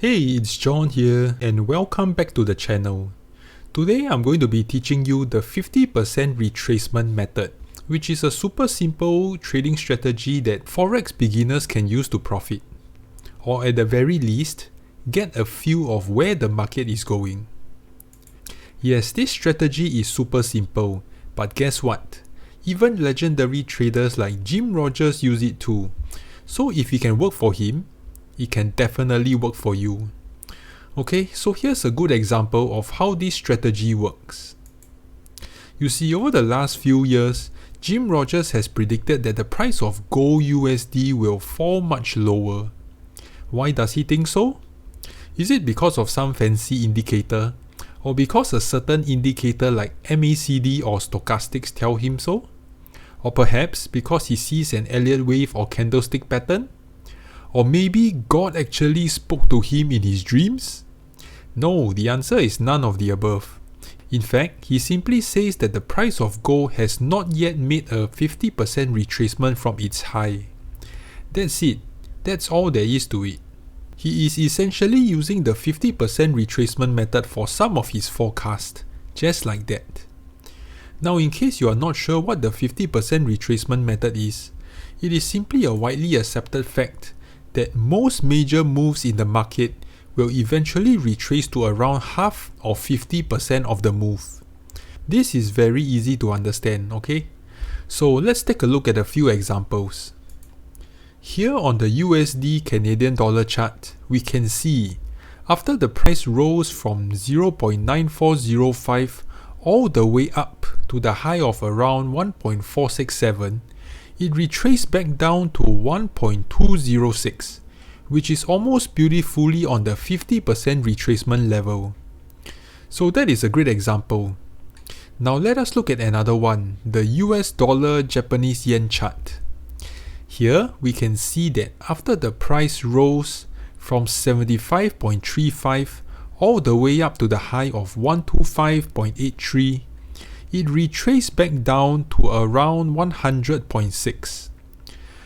Hey, it's John here and welcome back to the channel. Today I'm going to be teaching you the 50% retracement method, which is a super simple trading strategy that Forex beginners can use to profit. Or at the very least, get a feel of where the market is going. Yes, this strategy is super simple, but guess what? Even legendary traders like Jim Rogers use it too. So if it can work for him, it can definitely work for you. Okay, so here's a good example of how this strategy works. You see, over the last few years, Jim Rogers has predicted that the price of gold USD will fall much lower. Why does he think so? Is it because of some fancy indicator? Or because a certain indicator like MACD or stochastics tell him so? Or perhaps because he sees an Elliott wave or candlestick pattern? Or maybe God actually spoke to him in his dreams? No, the answer is none of the above. In fact, he simply says that the price of gold has not yet made a 50% retracement from its high. That's it. That's all there is to it. He is essentially using the 50% retracement method for some of his forecasts, just like that. Now, in case you are not sure what the 50% retracement method is, it is simply a widely accepted fact that most major moves in the market will eventually retrace to around half or 50% of the move. This is very easy to understand, okay? So let's take a look at a few examples. Here on the USD Canadian dollar chart, we can see after the price rose from 0.9405 all the way up to the high of around 1.467, it retraced back down to 1.206, which is almost beautifully on the 50% retracement level. So that is a great example. Now let us look at another one, the US dollar Japanese yen chart. Here we can see that after the price rose from 75.35 all the way up to the high of 125.83, it retraced back down to around 100.6.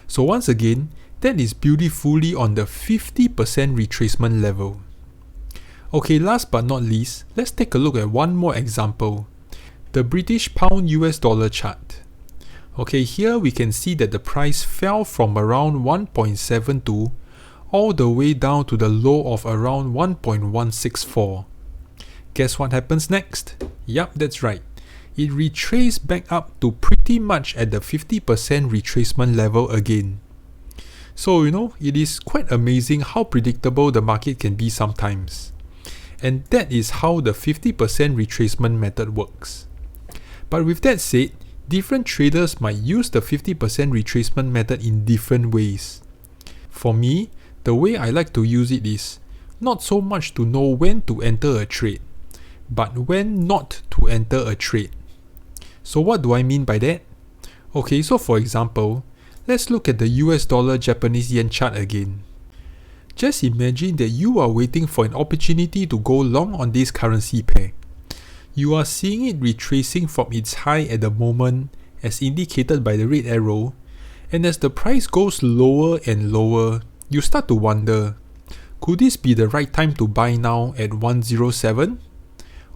So once again, that is beautifully on the 50% retracement level. Okay, last but not least, let's take a look at one more example, the British pound US dollar chart. Okay, here we can see that the price fell from around 1.72 all the way down to the low of around 1.164. Guess what happens next? Yup, that's right. It retraced back up to pretty much at the 50% retracement level again. So, it is quite amazing how predictable the market can be sometimes. And that is how the 50% retracement method works. But with that said, different traders might use the 50% retracement method in different ways. For me, the way I like to use it is not so much to know when to enter a trade, but when not to enter a trade. So what do I mean by that? Okay, so for example, let's look at the US dollar Japanese yen chart again. Just imagine that you are waiting for an opportunity to go long on this currency pair. You are seeing it retracing from its high at the moment as indicated by the red arrow, and as the price goes lower and lower, you start to wonder, could this be the right time to buy now at 107?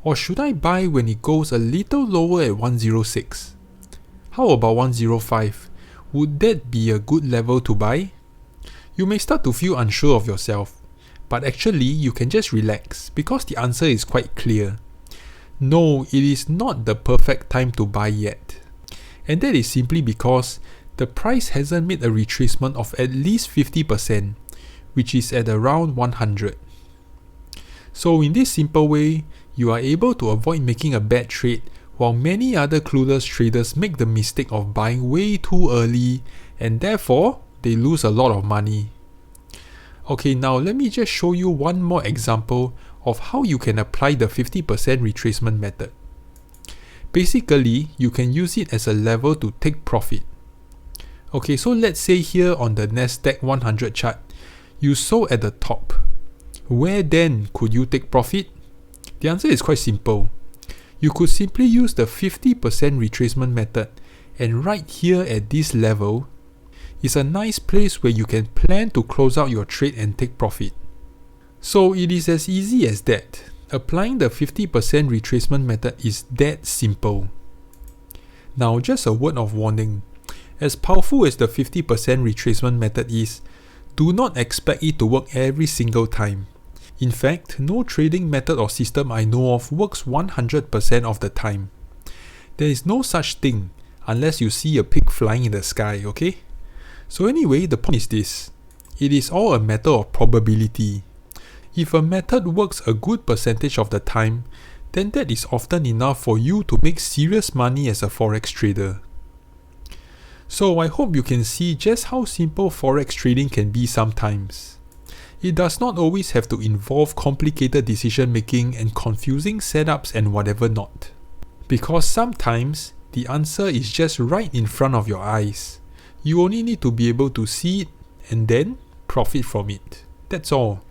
Or should I buy when it goes a little lower at 106? How about 105? Would that be a good level to buy? You may start to feel unsure of yourself, but actually you can just relax because the answer is quite clear. No, it is not the perfect time to buy yet. And that is simply because the price hasn't made a retracement of at least 50%, which is at around 100. So in this simple way, you are able to avoid making a bad trade while many other clueless traders make the mistake of buying way too early and therefore they lose a lot of money. Okay, now let me just show you one more example of how you can apply the 50% retracement method. Basically, you can use it as a level to take profit. Okay, so let's say here on the Nasdaq 100 chart, you sold at the top. Where then could you take profit? The answer is quite simple. You could simply use the 50% retracement method, and right here at this level is a nice place where you can plan to close out your trade and take profit. So it is as easy as that. Applying the 50% retracement method is that simple. Now, just a word of warning. As powerful as the 50% retracement method is, do not expect it to work every single time. In fact, no trading method or system I know of works 100% of the time. There is no such thing unless you see a pig flying in the sky, okay? So anyway, the point is this. It is all a matter of probability. If a method works a good percentage of the time, then that is often enough for you to make serious money as a Forex trader. So I hope you can see just how simple Forex trading can be sometimes. It does not always have to involve complicated decision making and confusing setups and whatever not. Because sometimes, the answer is just right in front of your eyes. You only need to be able to see it and then profit from it. That's all.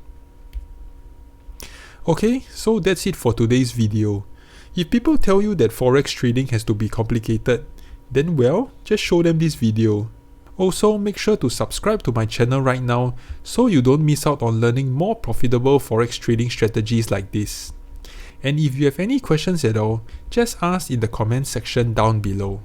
Okay, so that's it for today's video. If people tell you that Forex trading has to be complicated, then well, just show them this video. Also, make sure to subscribe to my channel right now so you don't miss out on learning more profitable Forex trading strategies like this. And if you have any questions at all, just ask in the comment section down below.